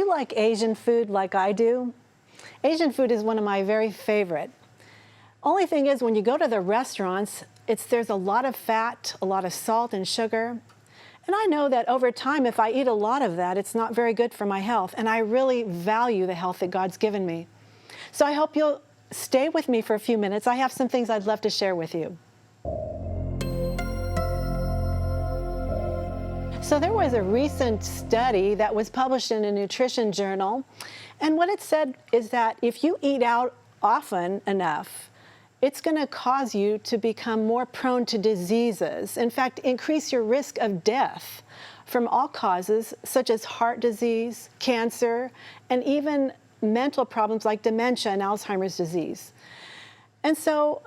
you like Asian food like I do? Asian food is one of my very favorite. Only thing is, when you go to the restaurants, there's a lot of fat, a lot of salt and sugar. And I know that over time, if I eat a lot of that, it's not very good for my health. And I really value the health that God's given me. So I hope you'll stay with me for a few minutes. I have some things I'd love to share with you. So there was a recent study that was published in a nutrition journal. And what it said is that if you eat out often enough, it's going to cause you to become more prone to diseases. In fact, increase your risk of death from all causes, such as heart disease, cancer, and even mental problems like dementia and Alzheimer's disease. And so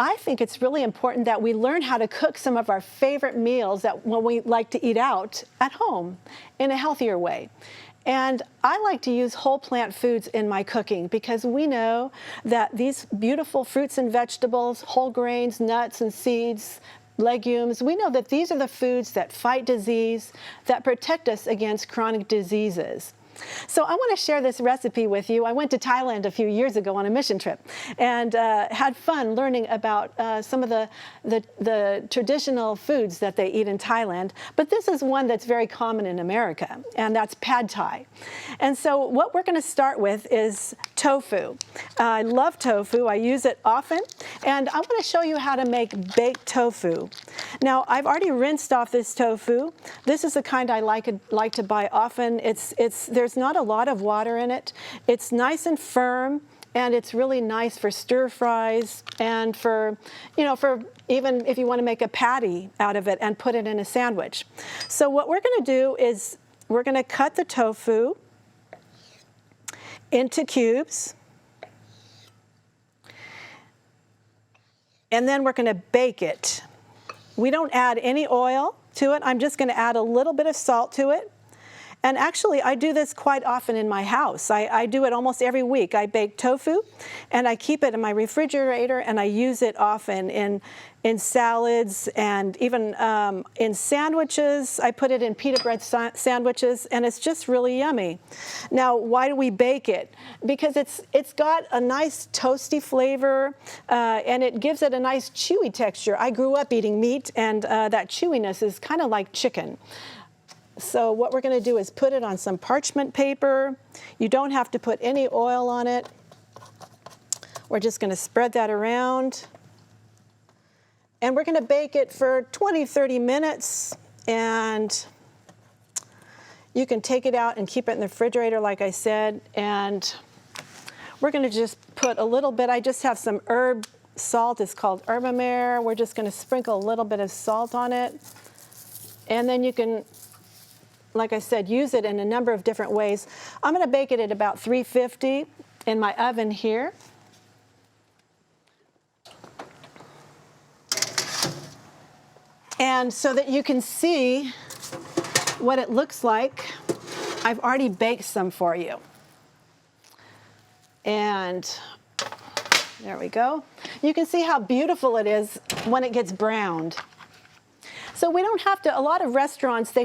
I think it's really important that we learn how to cook some of our favorite meals that when we like to eat out at home in a healthier way. And I like to use whole plant foods in my cooking because we know that these beautiful fruits and vegetables, whole grains, nuts and seeds, legumes, we know that these are the foods that fight disease, that protect us against chronic diseases. So I want to share this recipe with you. I went to Thailand a few years ago on a mission trip and had fun learning about some of the traditional foods that they eat in Thailand. But this is one that's very common in America, and that's pad thai. And so what we're going to start with is tofu. I love tofu. I use it often. And I want to show you how to make baked tofu. Now, I've already rinsed off this tofu. This is the kind I like to buy often. There's not a lot of water in it. It's nice and firm, and it's really nice for stir fries and for even if you want to make a patty out of it and put it in a sandwich. So what we're going to do is we're going to cut the tofu into cubes, and then we're going to bake it. We don't add any oil to it. I'm just going to add a little bit of salt to it. And actually, I do this quite often in my house. I do it almost every week. I bake tofu, and I keep it in my refrigerator, and I use it often in salads and even in sandwiches. I put it in pita bread sandwiches, and it's just really yummy. Now, why do we bake it? Because it's got a nice toasty flavor, and it gives it a nice chewy texture. I grew up eating meat, and that chewiness is kind of like chicken. So what we're going to do is put it on some parchment paper. You don't have to put any oil on it. We're just going to spread that around. And we're going to bake it for 20-30 minutes. And you can take it out and keep it in the refrigerator, like I said. And we're going to just put a little bit. I just have some herb salt. It's called herbamare. We're just going to sprinkle a little bit of salt on it. And then you can, like I said, use it in a number of different ways. I'm going to bake it at about 350 in my oven here. And so that you can see what it looks like, I've already baked some for you. And there we go. You can see how beautiful it is when it gets browned. So we don't have to, a lot of restaurants, they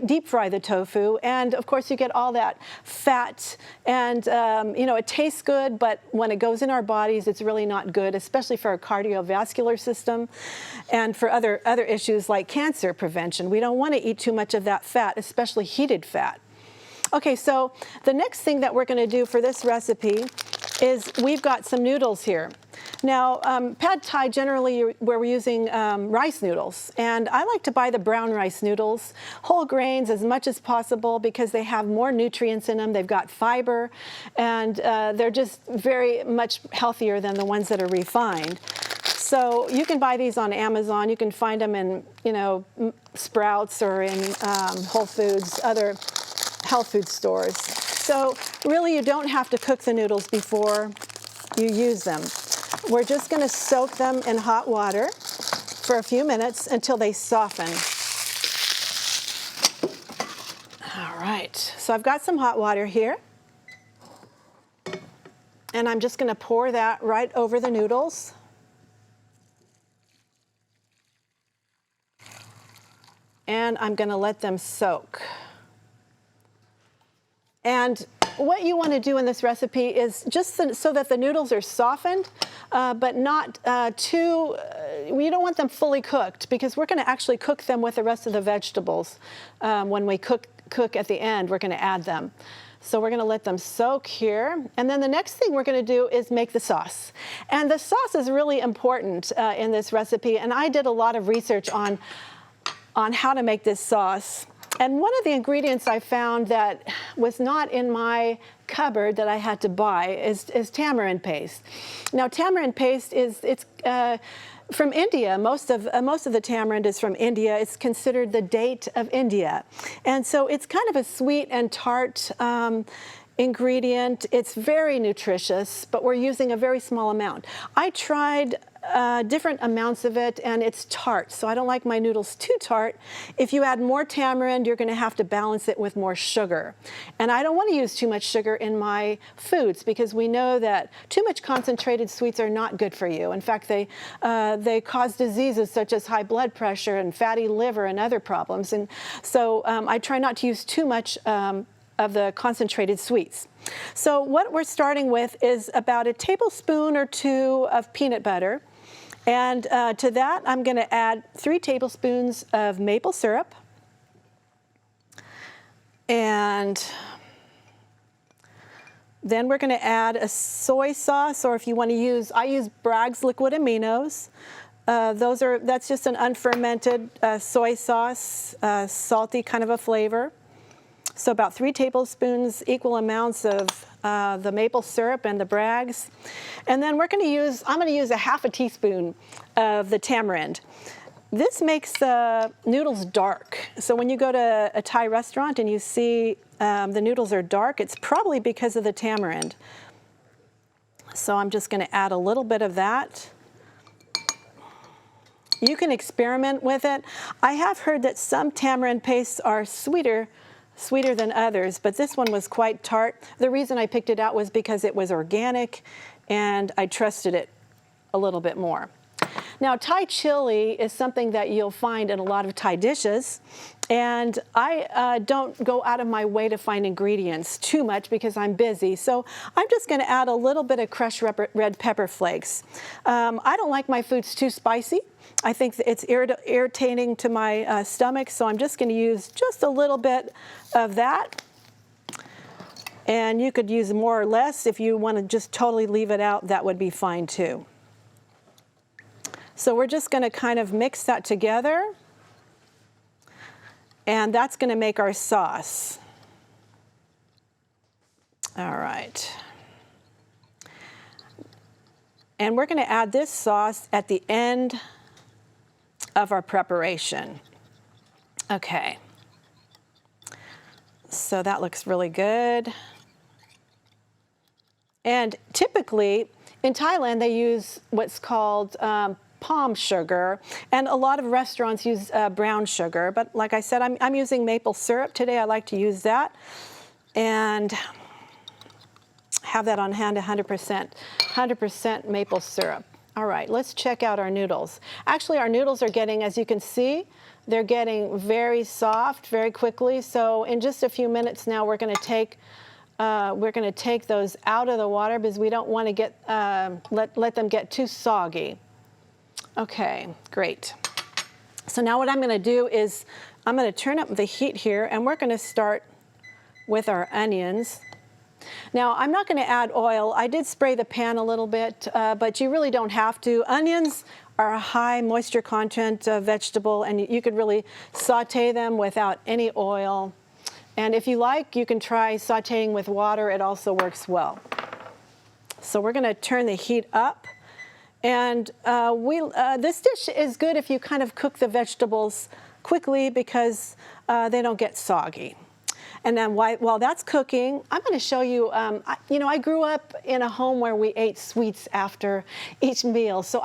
deep fry the tofu, and of course you get all that fat, and it tastes good, but when it goes in our bodies, it's really not good, especially for our cardiovascular system and for other issues like cancer prevention. We don't want to eat too much of that fat, especially heated fat. Okay, so the next thing that we're going to do for this recipe is we've got some noodles here. Now, pad thai, generally, where we're using rice noodles. And I like to buy the brown rice noodles, whole grains as much as possible because they have more nutrients in them. They've got fiber, and they're just very much healthier than the ones that are refined. So you can buy these on Amazon. You can find them in, Sprouts or in Whole Foods, other health food stores. So really, you don't have to cook the noodles before you use them. We're just going to soak them in hot water for a few minutes until they soften. All right, so I've got some hot water here. And I'm just going to pour that right over the noodles. And I'm going to let them soak. And what you want to do in this recipe is just so that the noodles are softened, but not you don't want them fully cooked, because we're going to actually cook them with the rest of the vegetables. When we cook at the end, we're going to add them. So we're going to let them soak here. And then the next thing we're going to do is make the sauce. And the sauce is really important in this recipe. And I did a lot of research on how to make this sauce. And one of the ingredients I found that was not in my cupboard that I had to buy is tamarind paste. Now, tamarind paste it's from India. Most of the tamarind is from India. It's considered the date of India, and so it's kind of a sweet and tart ingredient. It's very nutritious, but we're using a very small amount. I tried different amounts of it, and it's tart, so I don't like my noodles too tart. If you add more tamarind, you're going to have to balance it with more sugar. And I don't want to use too much sugar in my foods, because we know that too much concentrated sweets are not good for you. In fact, they cause diseases such as high blood pressure and fatty liver and other problems. And so I try not to use too much of the concentrated sweets. So what we're starting with is about a tablespoon or 2 of peanut butter. And to that, I'm going to add 3 tablespoons of maple syrup. And then we're going to add a soy sauce, or if you want to use, I use Bragg's liquid aminos. That's just an unfermented soy sauce, salty kind of a flavor. So about 3 tablespoons, equal amounts of the maple syrup and the Bragg's. And then I'm going to use a half a teaspoon of the tamarind. This makes the noodles dark. So when you go to a Thai restaurant and you see the noodles are dark, it's probably because of the tamarind. So I'm just going to add a little bit of that. You can experiment with it. I have heard that some tamarind pastes are sweeter than others, but this one was quite tart. The reason I picked it out was because it was organic and I trusted it a little bit more. Now, Thai chili is something that you'll find in a lot of Thai dishes, and I don't go out of my way to find ingredients too much because I'm busy. So I'm just going to add a little bit of crushed red pepper flakes. I don't like my foods too spicy. I think it's irritating to my stomach, so I'm just going to use just a little bit of that. And you could use more or less. If you want to just totally leave it out, that would be fine too. So we're just going to kind of mix that together, and that's going to make our sauce. All right. And we're going to add this sauce at the end of our preparation. Okay. So that looks really good. And typically in Thailand they use what's called palm sugar, and a lot of restaurants use brown sugar, but like I said, I'm using maple syrup today. I like to use that and have that on hand, 100% maple syrup. All right, let's check out our noodles. Actually, our noodles are getting, as you can see, they're getting very soft very quickly. So in just a few minutes now, we're going to take those out of the water because we don't want to get let them get too soggy. Okay, great. So now what I'm going to do is I'm going to turn up the heat here, and we're going to start with our onions. Now, I'm not going to add oil. I did spray the pan a little bit, but you really don't have to. Onions are a high moisture content vegetable, and you could really saute them without any oil. And if you like, you can try sauteing with water. It also works well. So we're going to turn the heat up. And this dish is good if you kind of cook the vegetables quickly because they don't get soggy. And then while that's cooking, I'm going to show you, I grew up in a home where we ate sweets after each meal. So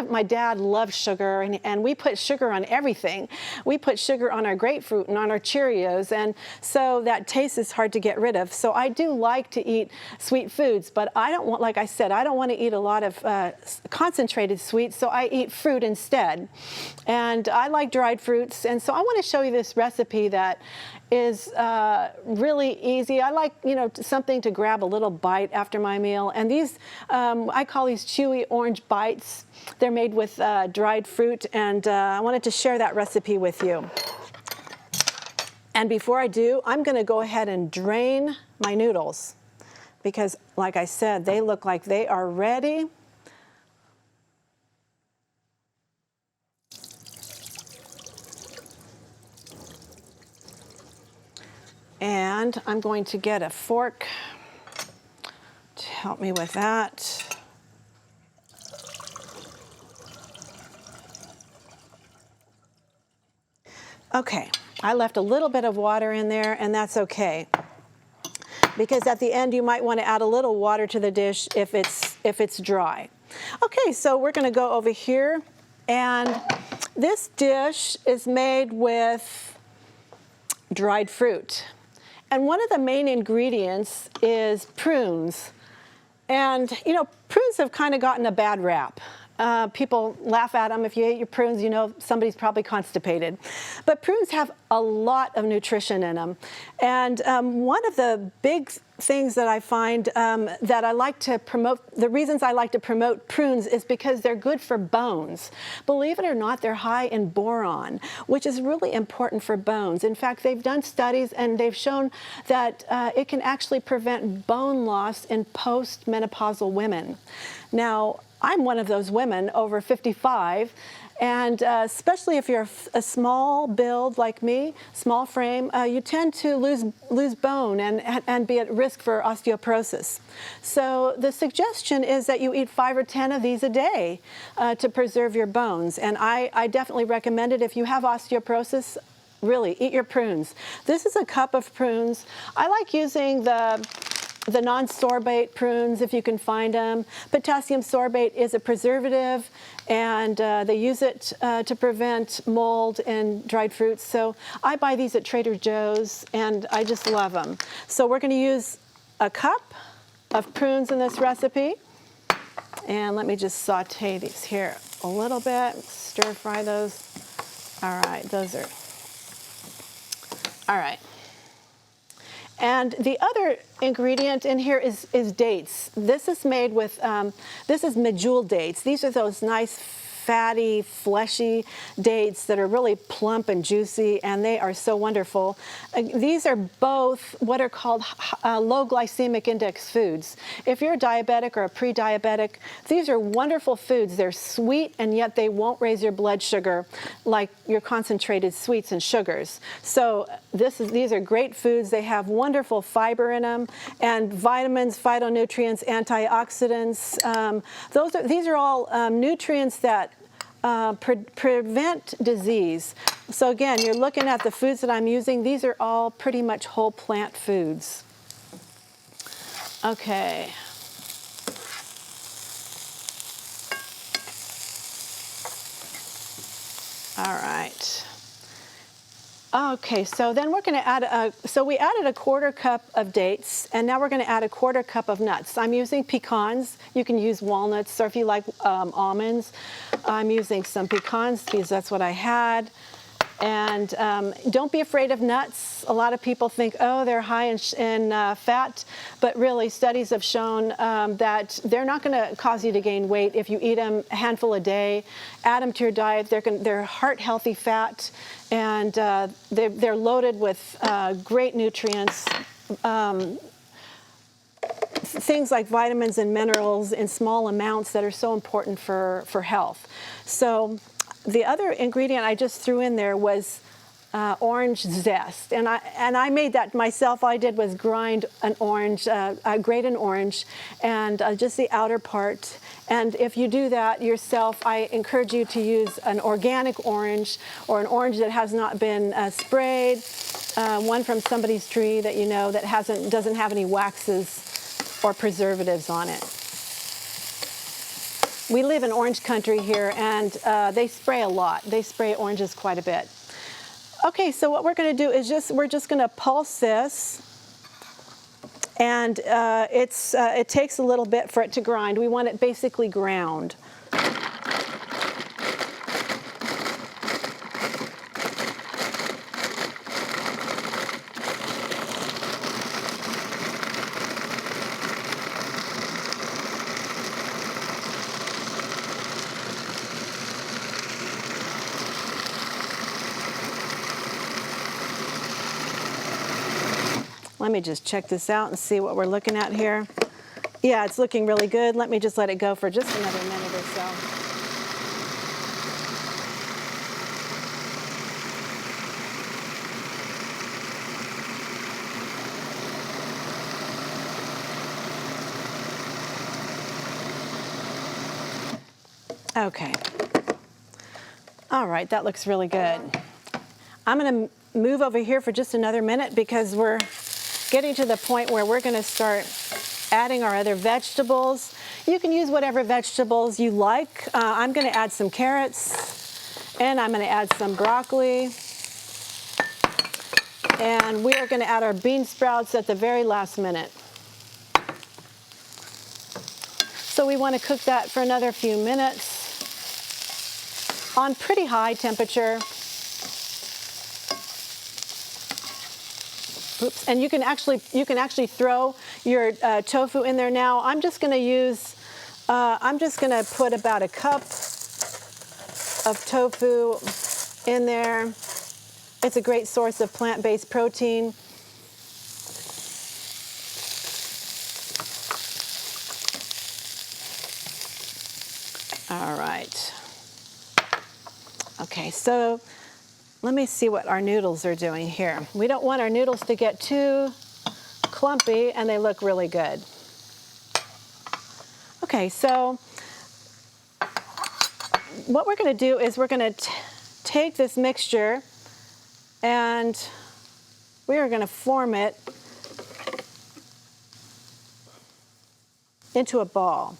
my dad loved sugar, and we put sugar on everything. We put sugar on our grapefruit and on our Cheerios, and so that taste is hard to get rid of. So I do like to eat sweet foods, but I don't want, like I said, I don't want to eat a lot of concentrated sweets, so I eat fruit instead. And I like dried fruits, and so I want to show you this recipe that is really easy. I like, something to grab a little bite after my meal. And these, I call these Chewy orange bites. They're made with dried fruit, and I wanted to share that recipe with you. And before I do, I'm going to go ahead and drain my noodles because, like I said, they look like they are ready. And I'm going to get a fork to help me with that. Okay, I left a little bit of water in there, and that's okay. Because at the end, you might want to add a little water to the dish if it's dry. Okay, so we're going to go over here, and this dish is made with dried fruit. And one of the main ingredients is prunes. And, prunes have kind of gotten a bad rap. People laugh at them. If you ate your prunes, somebody's probably constipated. But prunes have a lot of nutrition in them. And one of the big things that I find that I like to promote, the reasons I like to promote prunes is because they're good for bones. Believe it or not, they're high in boron, which is really important for bones. In fact, they've done studies and they've shown that it can actually prevent bone loss in postmenopausal women. Now, I'm one of those women over 55, and especially if you're a small build like me, small frame, you tend to lose bone and be at risk for osteoporosis. So the suggestion is that you eat 5 or 10 of these a day to preserve your bones. And I definitely recommend it. If you have osteoporosis, really, eat your prunes. This is a cup of prunes. I like using the non-sorbate prunes, if you can find them. Potassium sorbate is a preservative, and they use it to prevent mold in dried fruits. So I buy these at Trader Joe's, and I just love them. So we're going to use a cup of prunes in this recipe. And let me just saute these here a little bit, stir fry those. All right, those are, all right. And the other ingredient in here is dates. This is made with, this is medjool dates. These are those nice, fatty, fleshy dates that are really plump and juicy, and they are so wonderful. These are both what are called low glycemic index foods. If you're a diabetic or a pre-diabetic, these are wonderful foods. They're sweet, and yet they won't raise your blood sugar like your concentrated sweets and sugars. So these are great foods. They have wonderful fiber in them, and vitamins, phytonutrients, antioxidants. These are all nutrients that prevent disease. So again, you're looking at the foods that I'm using. These are all pretty much whole plant foods. Okay. All right. Okay, so then we're going to add, so we added a 1/4 cup of dates, and now we're going to add a 1/4 cup of nuts. I'm using pecans. You can use walnuts, or if you like almonds. I'm using some pecans because that's what I had. And don't be afraid of nuts. A lot of people think, oh, they're high in fat, but really studies have shown that they're not going to cause you to gain weight if you eat them a handful a day. Add them to your diet. They're heart-healthy fat, and they're loaded with great nutrients. Things like vitamins and minerals in small amounts that are so important for health. So the other ingredient I just threw in there was orange zest, and I made that myself. All I did was grind an orange, grate an orange, and just the outer part. And if you do that yourself, I encourage you to use an organic orange, or an orange that has not been sprayed, one from somebody's tree that you know that doesn't have any waxes or preservatives on it. We live in orange country here, and they spray a lot. They spray oranges quite a bit. Okay, so what we're going to do is we're just going to pulse this, and it takes a little bit for it to grind. We want it basically ground. Let me just check this out and see what we're looking at here. Yeah, it's looking really good. Let me just let it go for just another minute or so. Okay. All right, that looks really good. I'm going to move over here for just another minute because we're getting to the point where we're going to start adding our other vegetables. You can use whatever vegetables you like. I'm going to add some carrots, and I'm going to add some broccoli. And we are going to add our bean sprouts at the very last minute. So we want to cook that for another few minutes on pretty high temperature. Oops. And you can actually throw your tofu in there now. I'm just going to put about a cup of tofu in there. It's a great source of plant-based protein. All right. Okay, so let me see what our noodles are doing here. We don't want our noodles to get too clumpy, and they look really good. Okay, so what we're going to do is we're going to take this mixture and we are going to form it into a ball.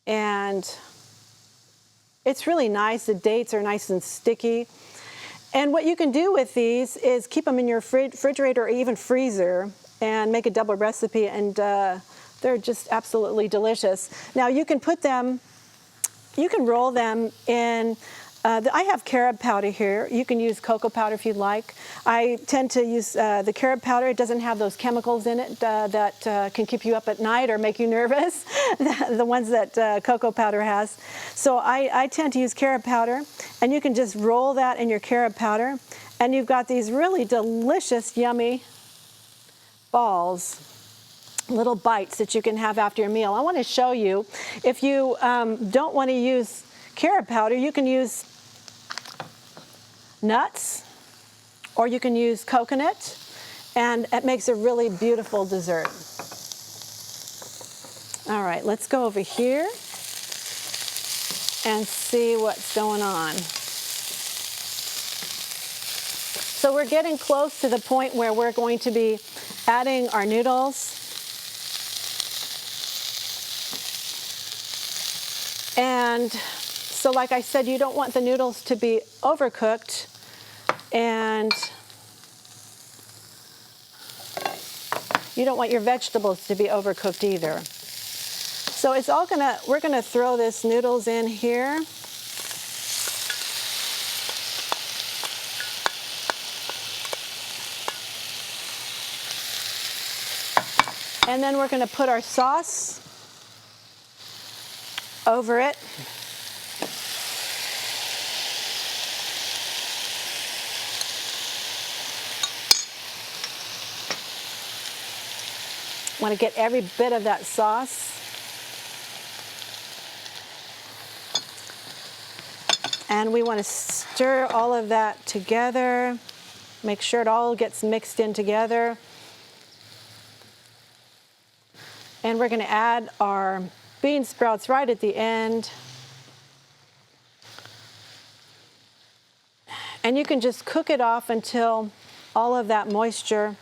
And it's really nice. The dates are nice and sticky. And what you can do with these is keep them in your refrigerator or even freezer and make a double recipe, and they're just absolutely delicious. Now you can roll them in, I have carob powder here. You can use cocoa powder if you'd like. I tend to use the carob powder. It doesn't have those chemicals in it that can keep you up at night or make you nervous, the ones that cocoa powder has. So I tend to use carob powder, and you can just roll that in your carob powder, and you've got these really delicious, yummy balls, little bites that you can have after your meal. I want to show you, if you don't want to use carob powder, you can use nuts, or you can use coconut, and it makes a really beautiful dessert. All right, let's go over here and see what's going on. So we're getting close to the point where we're going to be adding our noodles. And so like I said, you don't want the noodles to be overcooked, and you don't want your vegetables to be overcooked either. So it's all we're gonna throw this noodles in here. And then we're gonna put our sauce over it. Want to get every bit of that sauce. And we want to stir all of that together. Make sure it all gets mixed in together. And we're going to add our bean sprouts right at the end. And you can just cook it off until all of that moisture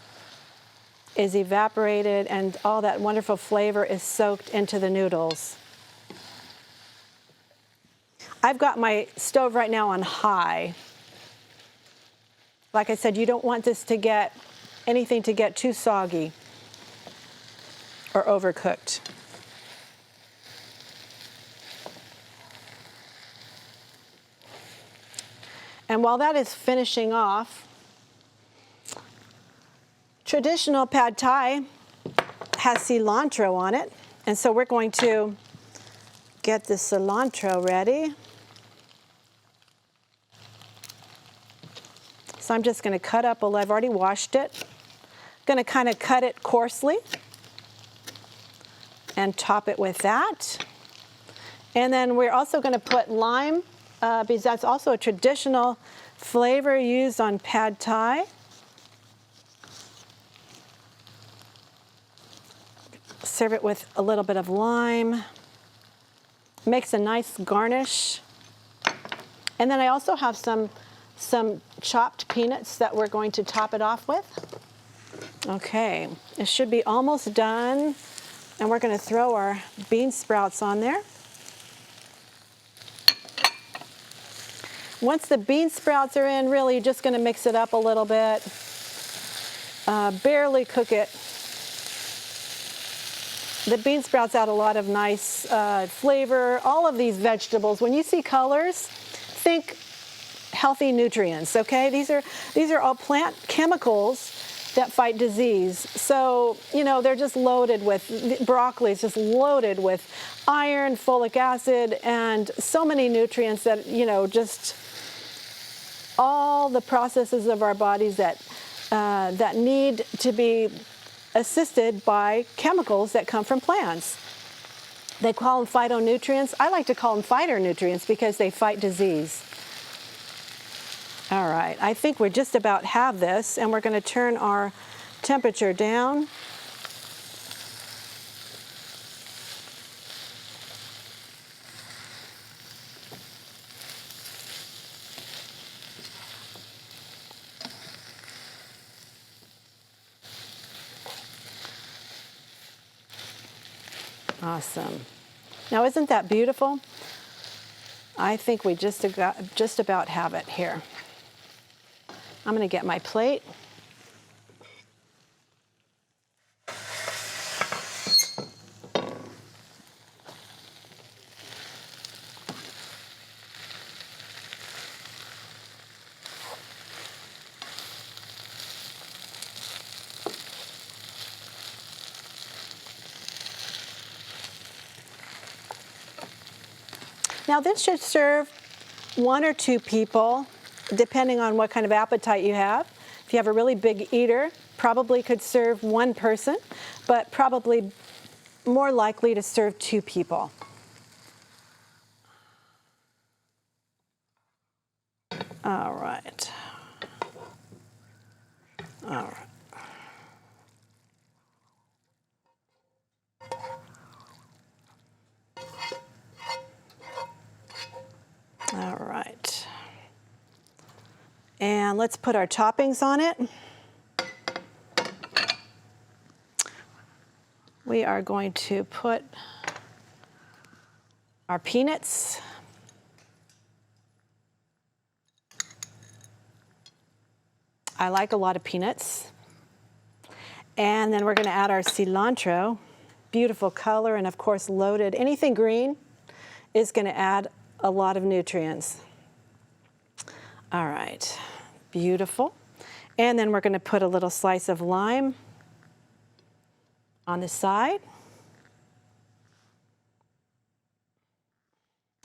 is evaporated and all that wonderful flavor is soaked into the noodles. I've got my stove right now on high. Like I said, you don't want this to get anything to get too soggy or overcooked. And while that is finishing off, traditional pad thai has cilantro on it, and so we're going to get the cilantro ready. So I'm just going to cut up I've already washed it. Going to kind of cut it coarsely and top it with that. And then we're also going to put lime, because that's also a traditional flavor used on pad thai. Serve it with a little bit of lime. Makes a nice garnish. And then I also have some chopped peanuts that we're going to top it off with. Okay, it should be almost done. And we're going to throw our bean sprouts on there. Once the bean sprouts are in, really you're just going to mix it up a little bit. Barely cook it. The bean sprouts add a lot of nice flavor. All of these vegetables, when you see colors, think healthy nutrients, okay? These are all plant chemicals that fight disease. So, you know, they're just loaded with, broccoli is just loaded with iron, folic acid, and so many nutrients that, you know, just all the processes of our bodies that need to be assisted by chemicals that come from plants. They call them phytonutrients. I like to call them phytonutrients because they fight disease. All right, I think we just about have this, and we're going to turn our temperature down. Awesome. Now, isn't that beautiful? I think we just about have it here. I'm going to get my plate. Now, this should serve 1 or 2 people, depending on what kind of appetite you have. If you have a really big eater, probably could serve 1 person, but probably more likely to serve 2 people. All right. All right. All right. And let's put our toppings on it. We are going to put our peanuts. I like a lot of peanuts. And then we're going to add our cilantro. Beautiful color and, of course, loaded. Anything green is going to add a lot of nutrients. All right, beautiful. And then we're going to put a little slice of lime on the side.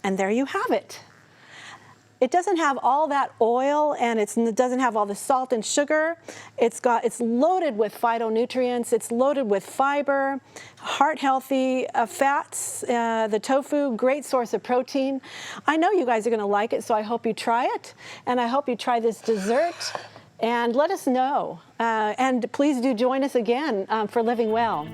And there you have it. It doesn't have all that oil, and it doesn't have all the salt and sugar. It's loaded with phytonutrients. It's loaded with fiber, heart-healthy fats. The tofu, great source of protein. I know you guys are going to like it, so I hope you try it, and I hope you try this dessert. And let us know. And please do join us again for Living Well.